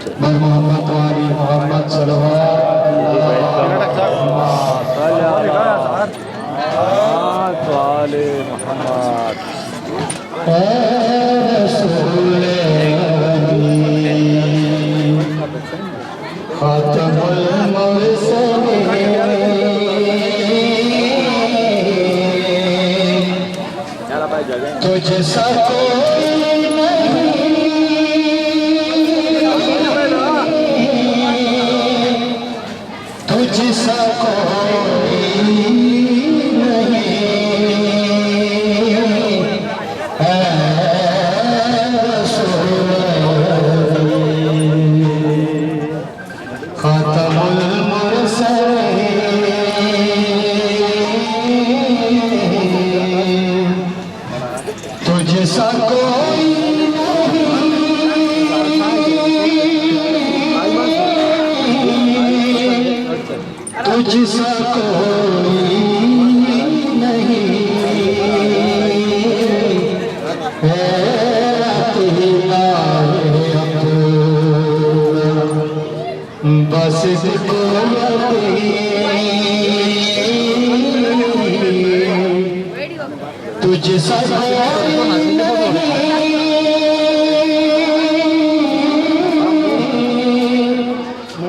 बर मोहम्मद वाली मोहम्मद खातमुल मुरसलीन तुझसा कोई तुझसा कोई नहीं है रसूल खातमुल मुरसलीन तुझसा कोई तुझसा कोई नहीं है बस इसको तुझसा कोई नहीं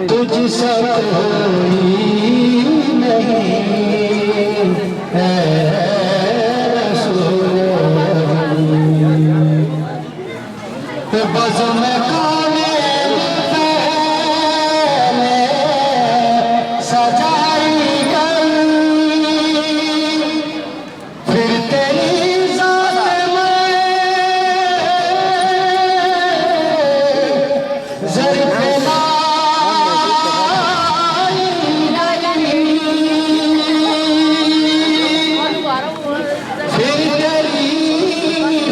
तुझसा कोई बस में खाने सजाई गई फिर तेरी जात में ज़र्फ़े लाई फिर तेरी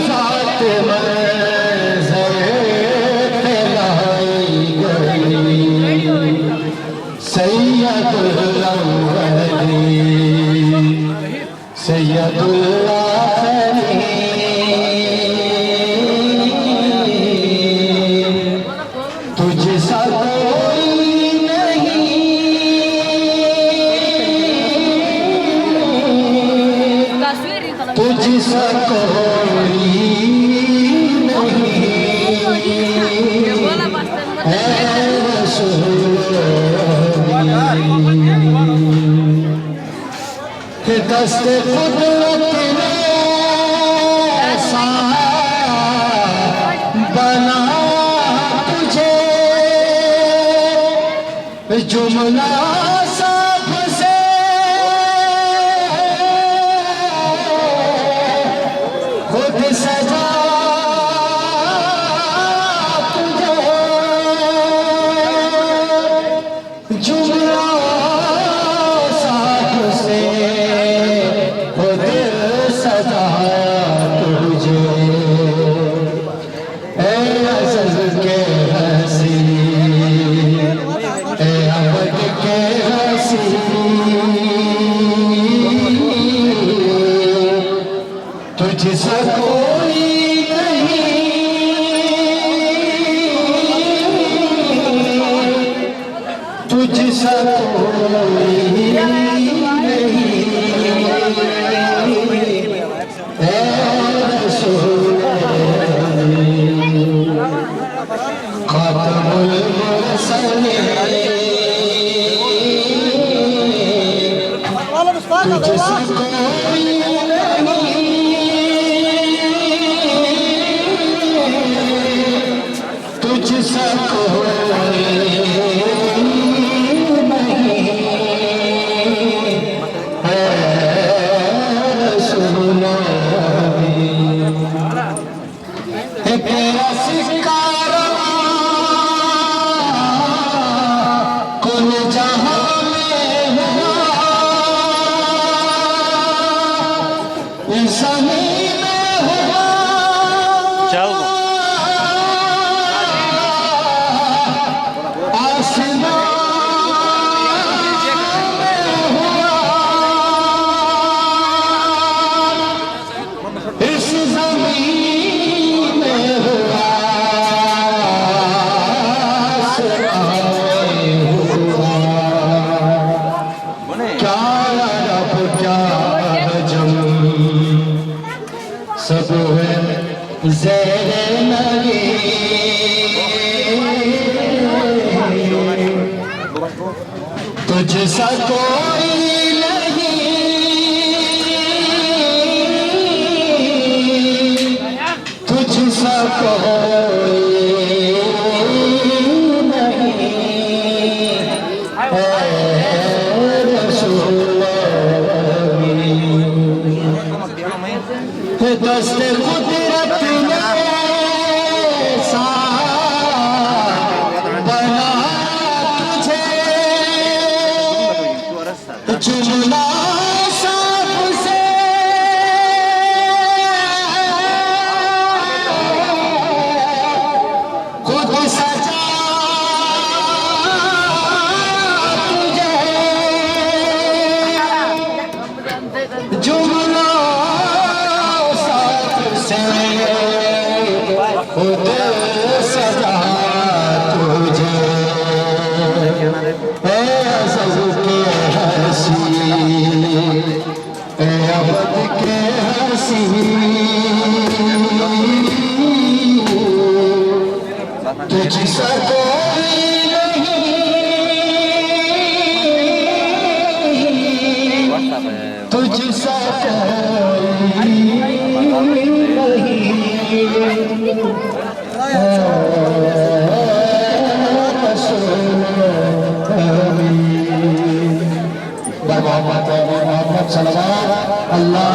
जात में सैयदुल अव्वलीन सैयदुल आखिरीन तुझसा कोई नहीं तुझसा कोई नहीं है रसूल कि दस्ते कुदरत ने ऐसा बना तुझे जुमला साफ से खुद सजा तुझे जुमला तुझसा कोई नहीं तुझसा कोई नहीं है रसूल खातमुल मुरसलीन तुझसा कोई तुझसा कोई नहीं है रसूल तेरा सिक्का कुल जहां में हुआ ज़मीन में हुआ तुझसा कोई नहीं, तुझसा कोई नहीं है रसूल अमीन। दस्त कुदरत ने चुना साफ से खुद सजा तुझे, जुमला साफ से खुद सजा तुझे। अबद के हंसी तुझसा कोई नहीं, तुझसा कोई नहीं। मोहम्मद सल्लल्लाहु अल्लाह